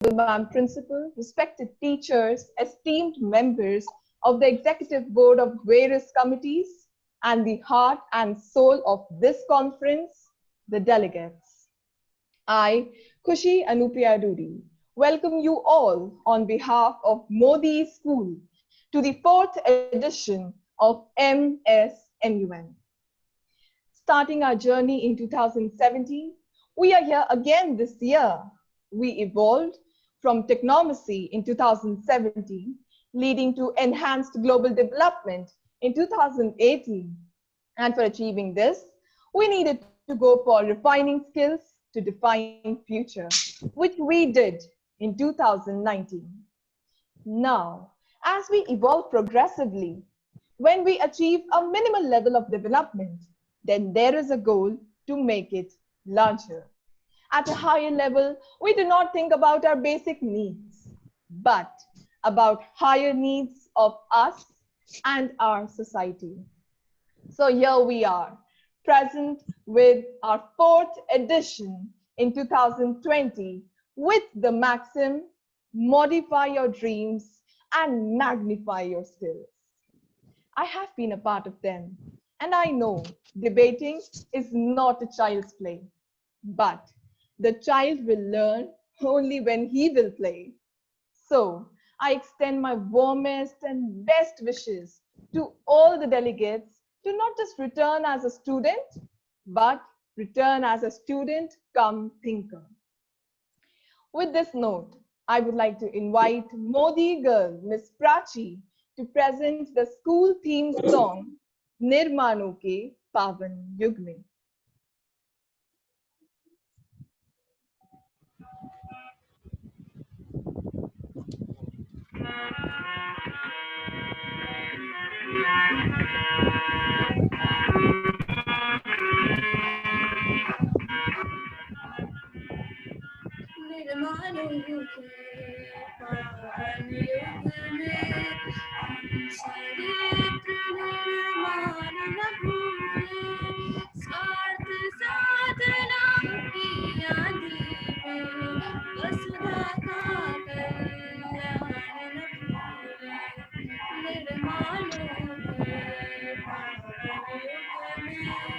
Ma'am Principal, respected teachers, esteemed members of the Executive Board of various committees, and the heart and soul of this conference, the delegates. I, Khushi Anupriya Dudi, welcome you all on behalf of Modi School to the fourth edition of MSMUN. Starting our journey in 2017, we are here again this year. We evolved from technomacy in 2017, leading to enhanced global development in 2018. And for achieving this, we needed to go for refining skills to define future, which we did in 2019. Now, as we evolve progressively, when we achieve a minimal level of development, then there is a goal to make it larger. At a higher level, we do not think about our basic needs, but about higher needs of us and our society. So here we are, present with our fourth edition in 2020 with the maxim, modify your dreams and magnify your skills. I have been a part of them, and I know debating is not a child's play, but the child will learn only when he will play. So I extend my warmest and best wishes to all the delegates to not just return as a student, but return as a student come thinker. With this note, I would like to invite Modi girl, Miss Prachi, to present the school theme song, Nirmano Ke Pavan Yug Mein. निर्माण युगे पावन युग में चरित्र निर्माण न भूले स्वार्थ साधना की आदि में वसुधा का कल्याण न भूले निर्माण युगे पावन युग में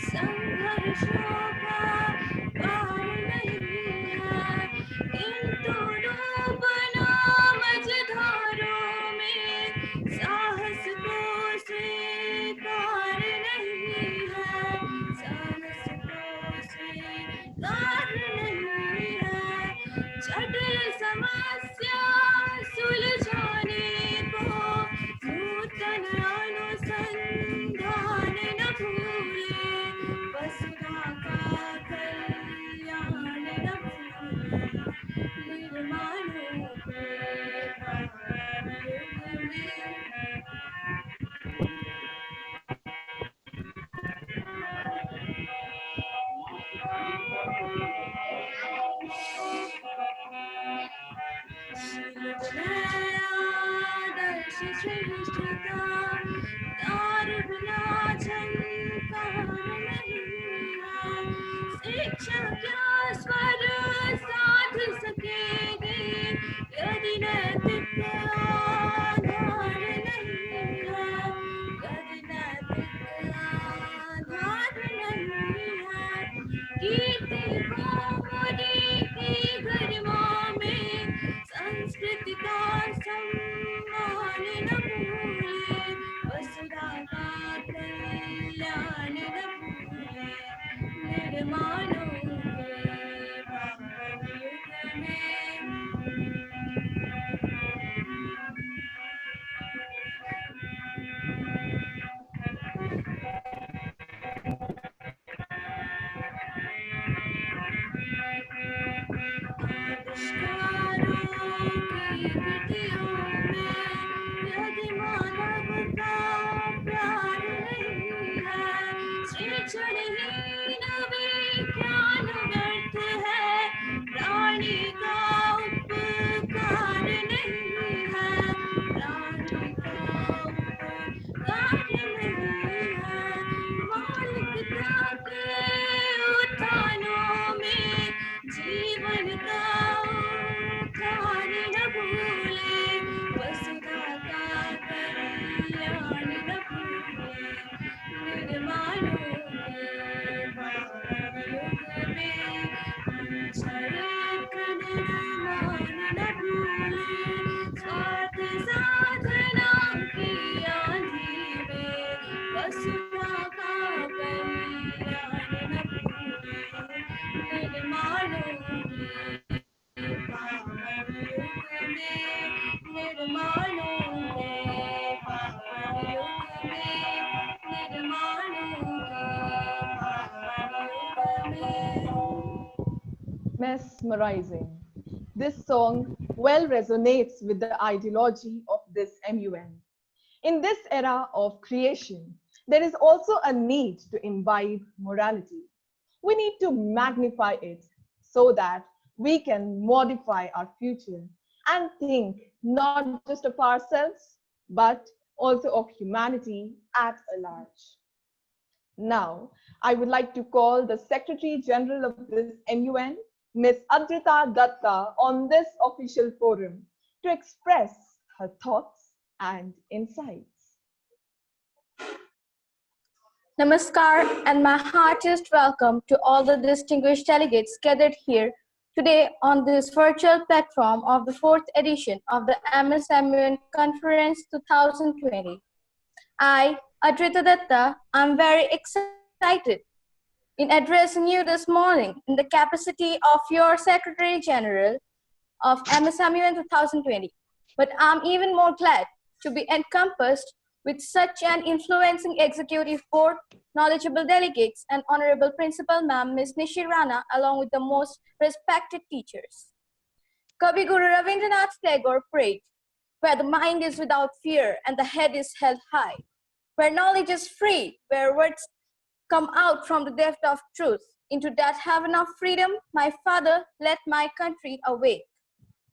संघर्षों का पार नहीं है किंतु डूबना मझधारों में साहस को स्वीकार नहीं है साहस को स्वीकार नहीं है जटिल समस्या सुलझाने को नूतन अनुसंधान न भूले वसुधा का चरित्र निर्माण न भूले, स्वार्थ साधना की आंधी में वसुधा का बलिदान न भूले, निर्माणों के पावन युग में, निर्माणों के पावन युग में, निर्माणों के पावन युग में. Mesmerizing. This song well resonates with the ideology of this MUN. In this era of creation, there is also a need to imbibe morality. We need to magnify it so that we can modify our future and think not just of ourselves, but also of humanity at a large. Now, I would like to call the Secretary General of this MUN, Ms. Adrita Datta, on this official forum to express her thoughts and insights. Namaskar and my heartiest welcome to all the distinguished delegates gathered here today on this virtual platform of the 4th edition of the MSMUN Conference 2020. I, Adrita Datta, am very excited in addressing you this morning in the capacity of your Secretary General of MSMUN 2020. But I'm even more glad to be encompassed with such an influencing executive board, knowledgeable delegates, and Honorable Principal Ma'am Ms. Nishi Rana, along with the most respected teachers. Kavi Guru Ravindranath Tagore prayed, where the mind is without fear and the head is held high, where knowledge is free, where words come out from the depth of truth. Into that heaven of freedom, my Father led my country away.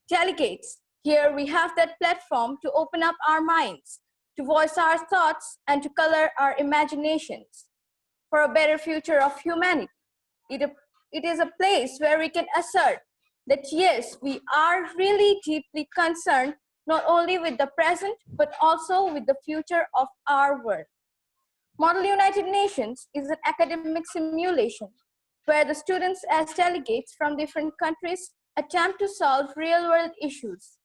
Delegates, here we have that platform to open up our minds, to voice our thoughts, and to color our imaginations for a better future of humanity. It is a place where we can assert that yes, we are really deeply concerned not only with the present, but also with the future of our world. Model United Nations is an academic simulation where the students as delegates from different countries attempt to solve real-world issues.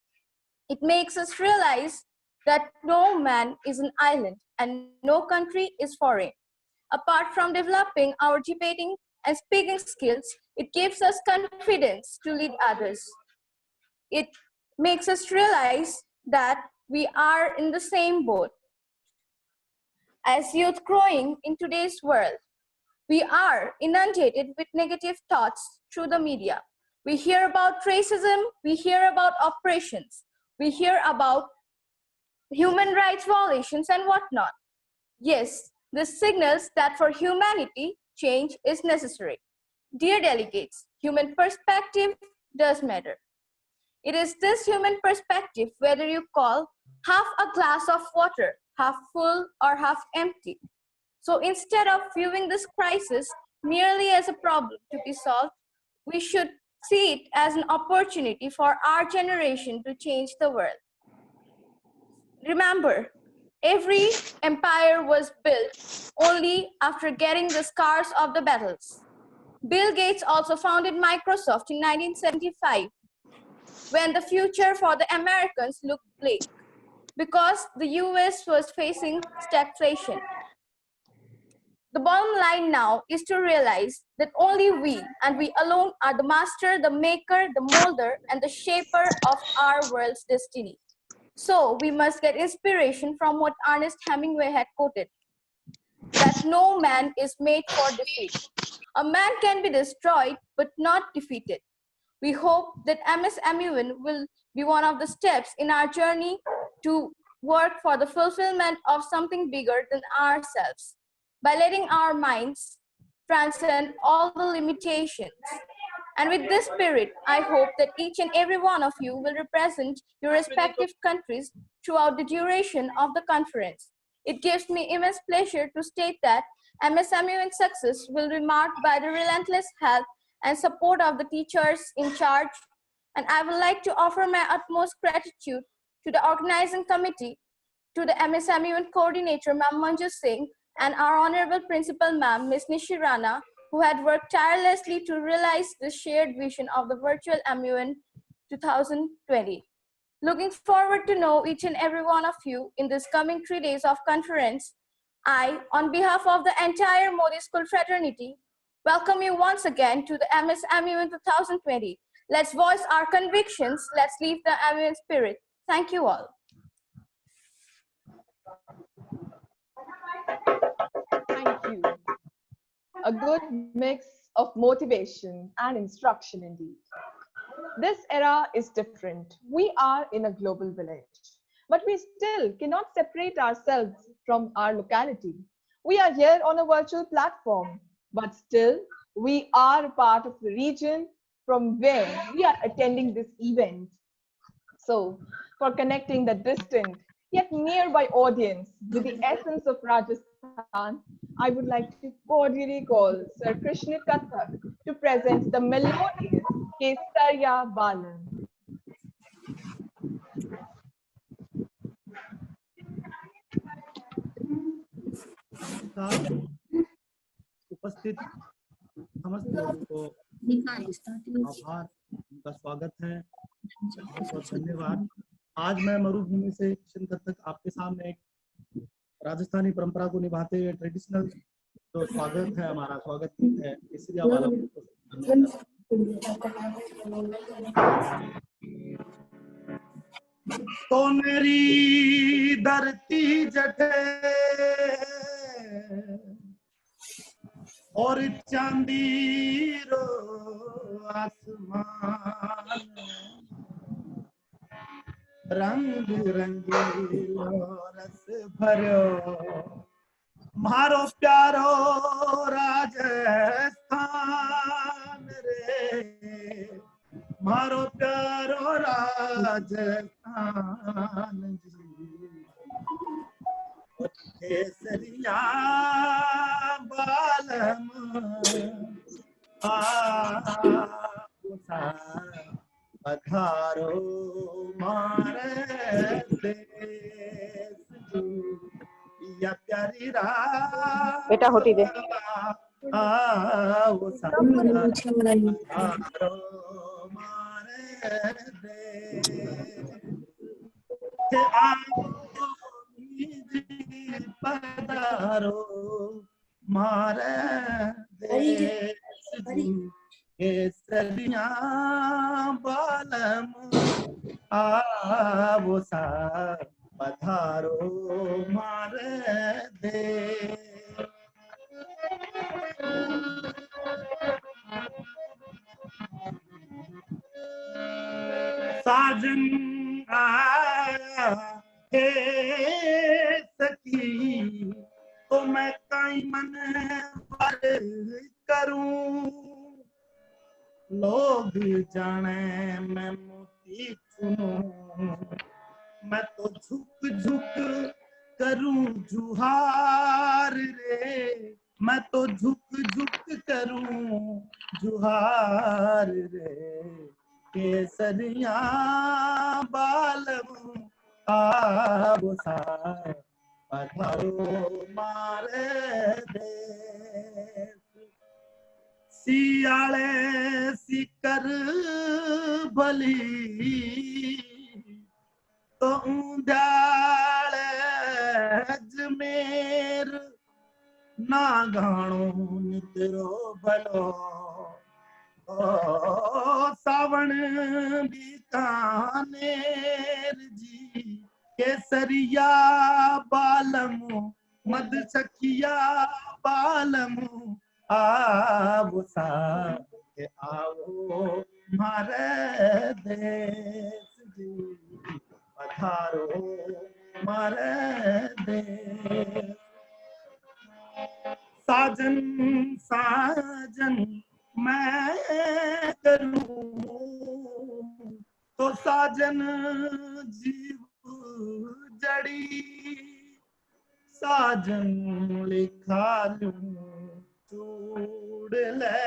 It makes us realize that no man is an island and no country is foreign. Apart from developing our debating and speaking skills, it gives us confidence to lead others. It makes us realize that we are in the same boat. As youth growing in today's world, we are inundated with negative thoughts through the media. We hear about racism, we hear about oppressions, we hear about human rights violations and whatnot. Yes, this signals that for humanity, change is necessary. Dear delegates, human perspective does matter. It is this human perspective, whether you call half a glass of water, half full or half empty. So instead of viewing this crisis merely as a problem to be solved, we should see it as an opportunity for our generation to change the world. Remember, every empire was built only after getting the scars of the battles. Bill Gates also founded Microsoft in 1975 when the future for the Americans looked bleak because the US was facing stagflation. The bottom line now is to realize that only we and we alone are the master, the maker, the molder, and the shaper of our world's destiny. So we must get inspiration from what Ernest Hemingway had quoted, that no man is made for defeat. A man can be destroyed, but not defeated. We hope that MSMUN will be one of the steps in our journey to work for the fulfillment of something bigger than ourselves, by letting our minds transcend all the limitations. And with this spirit, I hope that each and every one of you will represent your respective countries throughout the duration of the conference. It gives me immense pleasure to state that MSMUN's success will be marked by the relentless help and support of the teachers in charge. And I would like to offer my utmost gratitude to the organizing committee, to the MSMUN coordinator, Ma'am Manju Singh, and our Honorable Principal Ma'am, Ms. Nishi Rana, who had worked tirelessly to realize this shared vision of the virtual MUN 2020. Looking forward to know each and every one of you in this coming 3 days of conference. I, on behalf of the entire Modi School fraternity, welcome you once again to the MSMUN 2020. Let's voice our convictions. Let's live the MUN spirit. Thank you all. Thank you. A good mix of motivation and instruction indeed. This era is different. We are in a global village, but we still cannot separate ourselves from our locality. We are here on a virtual platform, but still we are a part of the region from where we are attending this event. So, for connecting the distant yet nearby audience with the essence of Rajasthan, I would like to cordially call Sir Krishna Kathak to present the melodious Kesariya Balan. उपस्थित समस्त लोगों को आभार, उनका स्वागत है, बहुत धन्यवाद। आज मैं मरुभूमि से किशन कथक आपके सामने एक राजस्थानी परंपरा को निभाते हुए ट्रेडिशनल जो स्वागत है, हमारा स्वागत है केसरिया वाला सोनेरी धरती जठे और चांदी रो आसमान रंग रंगीलो रस भरो मारो प्यारो राजस्थान रे, मारो प्यारो राजस्थान जी, केसरिया बालम पधारो मारे देश जी, या प्यारी बेटा होती दे आओ पधारो मारे देश आओ पधारो मारे देश जी, केसरिया बालम आवो सा पधारो मारे देश। साजन आया हे सखी तो मैं कई मन पर करूं, लोग जाने मैं मोती चुनूं, मैं तो झुक झुक करूं जुहार रे, मैं तो झुक झुक करूं जुहार रे, केसरिया बालम आवो सा पधारो मारे देश। सियाले सिकर भली तो ऊंध्याले अजमेर, ना घाणो निद्रो भलो ओ सावण बीकानेर जी, केसरिया बालम मद सखिया बालम आवो सा के आओ मारे देश जी, पधारो मारे देश। साजन साजन मैं करूं तो साजन जीव जड़ी, साजन लिखा लूं चूड़ ले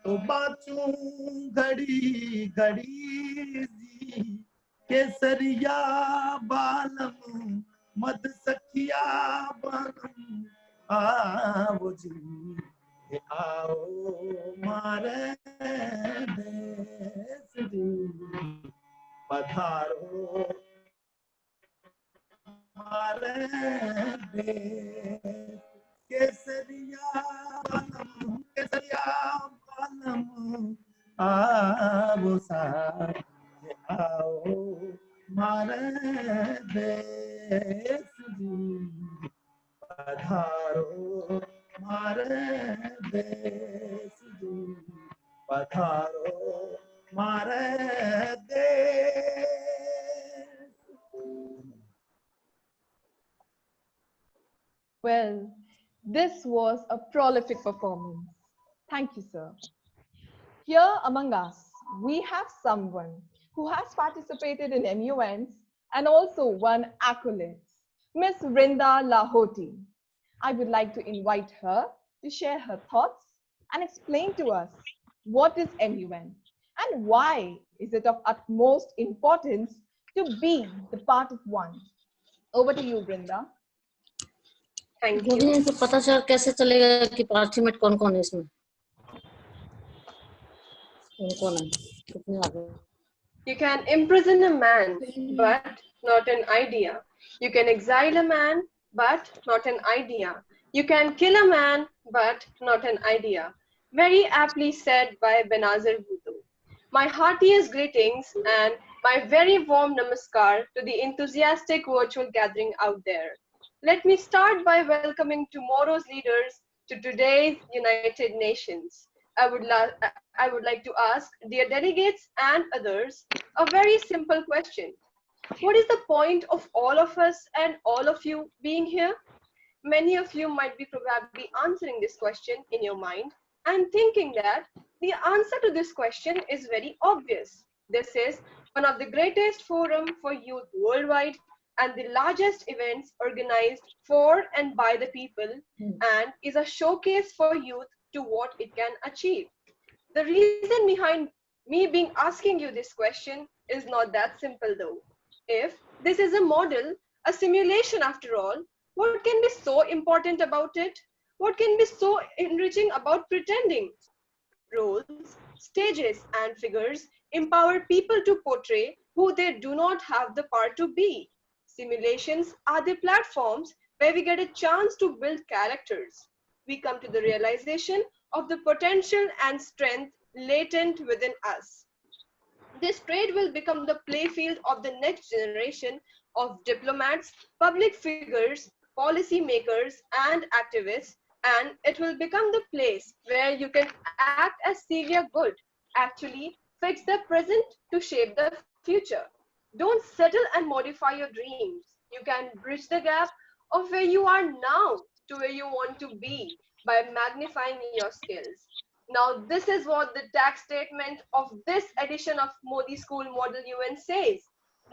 तो बाचूं घड़ी घड़ी जी, केसरिया बालम मद सखिया बालम आवो जी, कि आओ मारे देश जी पधारो मारे देश केसरिया बालम आओ साथ आओ मारे देश जी पधारो मारे देश जी पधारो मारे देश। Well, this was a prolific performance. Thank you, sir. Here among us, we have someone who has participated in MUNs and also won accolades, Miss Rinda Lahoti. I would like to invite her to share her thoughts and explain to us what is MUN and why is it of utmost importance to be the part of one. Over to you, Rinda. Thank Govind you. इनको पता चल कैसे चलेगा कि participate कौन कौन है इसमें कौन कौन है कितने आ गए You can imprison a man, but not an idea. You can exile a man, but not an idea. You can kill a man, but not an idea. Very aptly said by Benazir Bhutto. My heartiest greetings and my very warm namaskar to the enthusiastic virtual gathering out there. Let me start by welcoming tomorrow's leaders to today's United Nations. I would like to ask dear delegates and others a very simple question. What is the point of all of us and all of you being here? Many of you might be probably answering this question in your mind and thinking that the answer to this question is very obvious. This is one of the greatest forum for youth worldwide and the largest events organized for and by the people and is a showcase for youth to what it can achieve. The reason behind me being asking you this question is not that simple though. If this is a model, a simulation after all, what can be so important about it? What can be so enriching about pretending? Roles, stages, and figures empower people to portray who they do not have the power to be. Simulations are the platforms where we get a chance to build characters. We come to the realization of the potential and strength latent within us. This trade will become the playfield of the next generation of diplomats, public figures, policy makers, and activists, and it will become the place where you can act as savior good, actually fix the present to shape the future. Don't settle and modify your dreams. You can bridge the gap of where you are now to where you want to be by magnifying your skills. Now, this is what the tax statement of this edition of Modi School Model UN says.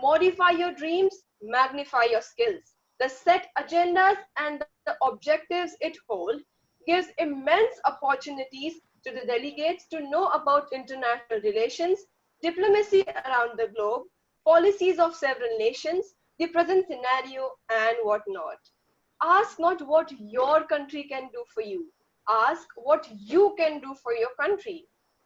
Modify your dreams, magnify your skills. The set agendas and the objectives it holds gives immense opportunities to the delegates to know about international relations, diplomacy around the globe, policies of several nations, the present scenario, and whatnot. Ask not what your country can do for you. Ask what you can do for your country.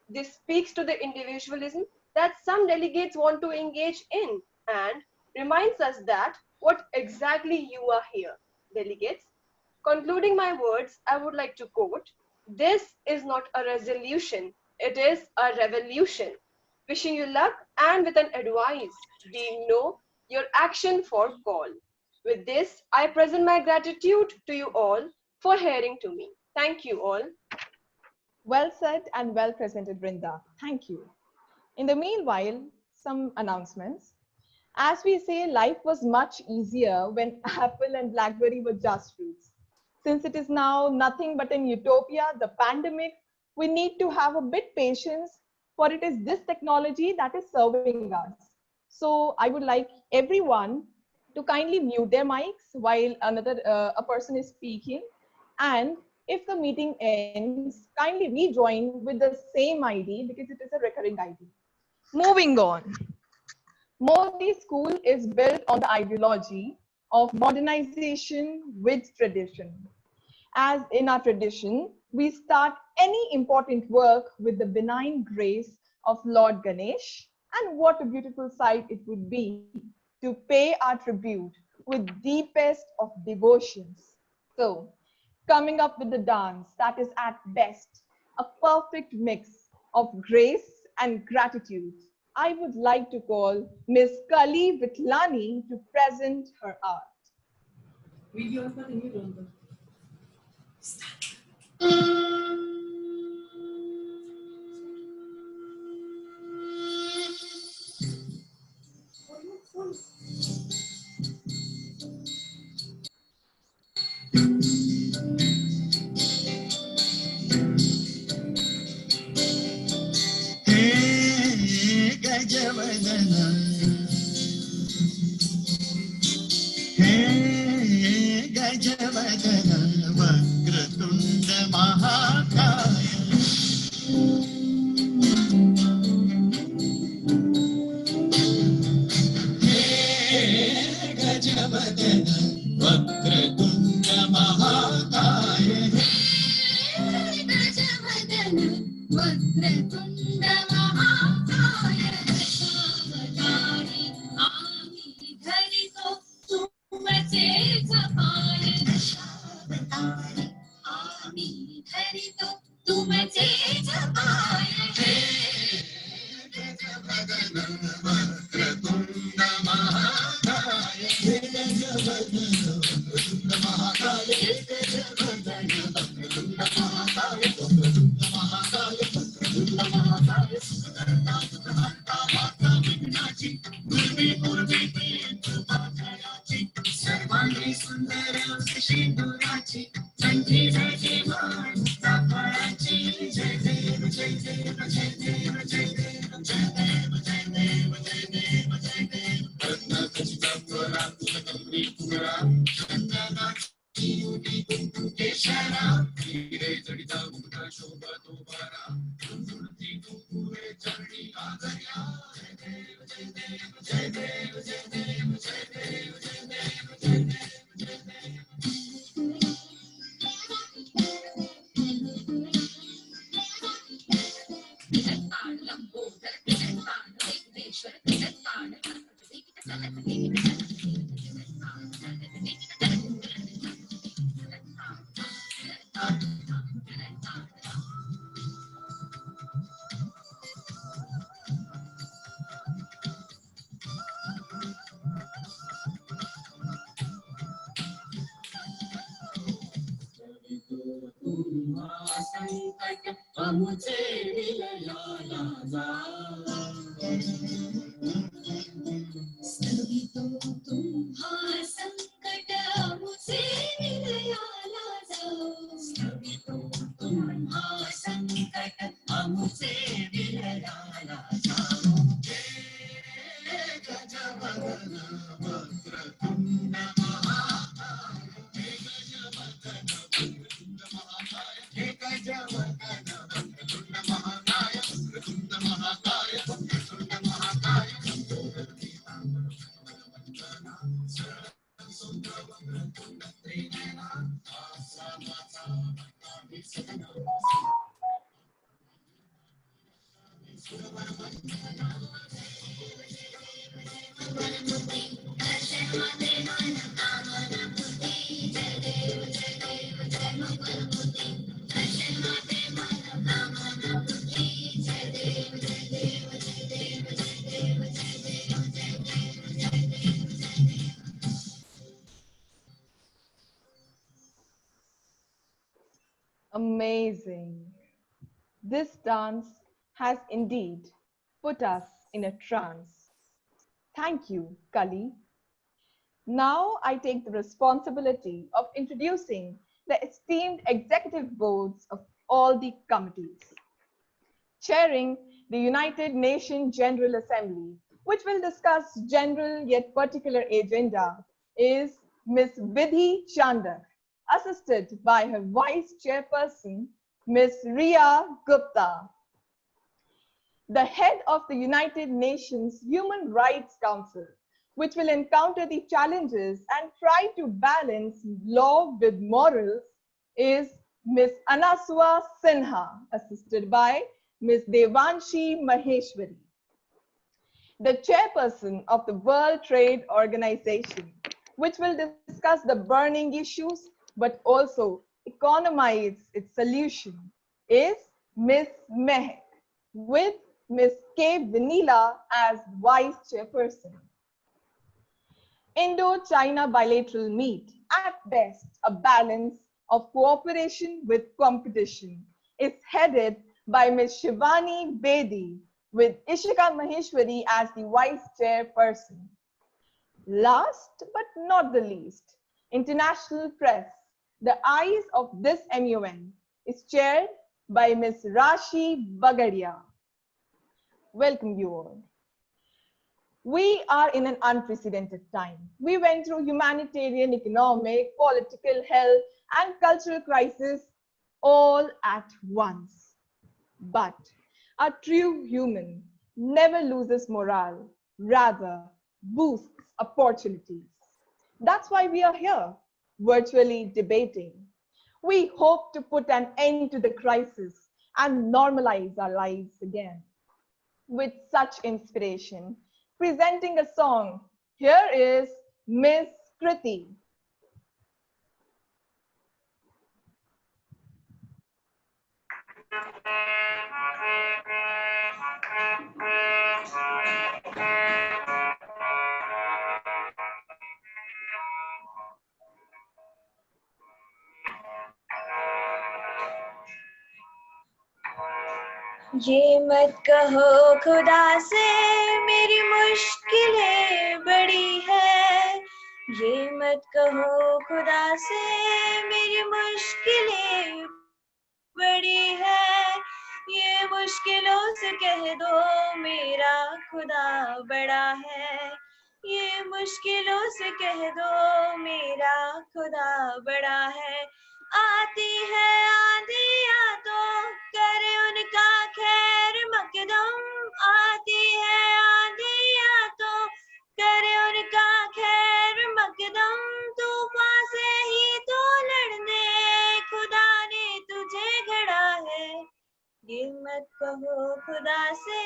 This speaks to the individualism that some delegates want to engage in and reminds us that what exactly you are here, delegates. Concluding my words, I would like to quote, "This is not a resolution, it is a revolution." Wishing you luck and with an advice, being no, your action for call. With this, I present my gratitude to you all for hearing to me. Thank you all. Well said and well presented, Brinda. Thank you. In the meanwhile, some announcements. As we say, life was much easier when Apple and BlackBerry were just fruits. Since it is now nothing but an utopia, the pandemic, we need to have a bit patience, for it is this technology that is serving us. So I would like everyone to kindly mute their mics while a person is speaking, and if the meeting ends, kindly rejoin with the same ID because it is a recurring ID. Moving on. Modi School is built on the ideology of modernization with tradition. As in our tradition, we start any important work with the benign grace of Lord Ganesh, and what a beautiful sight it would be to pay our tribute with deepest of devotions. So, coming up with the dance that is at best a perfect mix of grace and gratitude, I would like to call Miss Kali Vitlani to present her art. Amazing. This dance has indeed put us in a trance. Thank you, Kali. Now I take the responsibility of introducing the esteemed executive boards of all the committees. Chairing the United Nations General Assembly, which will discuss general yet particular agenda, is Ms. Vidhi Chandak, assisted by her Vice Chairperson, Ms. Ria Gupta. The head of the United Nations Human Rights Council, which will encounter the challenges and try to balance law with morals, is Ms. Anasua Sinha, assisted by Ms. Devanshi Maheshwari. The chairperson of the World Trade Organization, which will discuss the burning issues but also economize its solution, is Ms. Mehak, with Ms. K. Vanilla as vice chairperson. Indo-China bilateral meet, at best a balance of cooperation with competition, is headed by Ms. Shivani Bedi, with Ishika Maheshwari as the vice chairperson. Last but not the least, international press, the eyes of this MUN, is chaired by Ms. Rashi Bagadia. Welcome you all. We are in an unprecedented time. We went through humanitarian, economic, political, health, and cultural crisis all at once. But a true human never loses morale, rather boosts opportunities. That's why we are here, virtually debating. We hope to put an end to the crisis and normalize our lives again. With such inspiration, presenting a song, here is Miss Kriti. ये मत कहो खुदा से मेरी मुश्किलें बड़ी है, ये मत कहो खुदा से मेरी मुश्किलें बड़ी है, ये मुश्किलों से कह दो मेरा खुदा बड़ा है, ये मुश्किलों से कह दो मेरा खुदा बड़ा है। आती है आंधियाँ तो करे उनका खैर मकदम, आती है आंधियाँ तो करे उनका खैर मकदम, तूफान से ही तो लड़ने खुदा ने तुझे घड़ा है। ये मत कहो खुदा से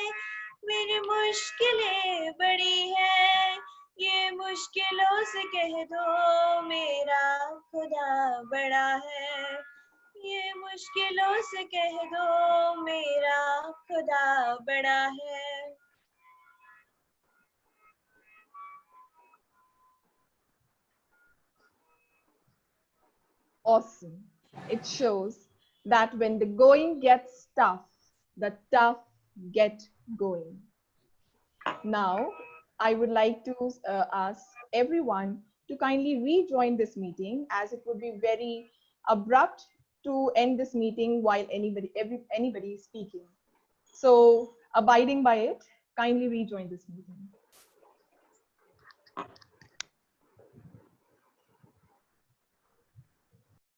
मेरी मुश्किलें बड़ी है, ये मुश्किलों से कह दो मेरा खुदा बड़ा है, ये मुश्किलों से कह दो मेरा खुदा बड़ा है। Awesome. It shows that when the going gets tough, the tough get going. Now, I would like to ask everyone to kindly rejoin this meeting, as it would be very abrupt to end this meeting while anybody is speaking. So, abiding by it, kindly rejoin this meeting.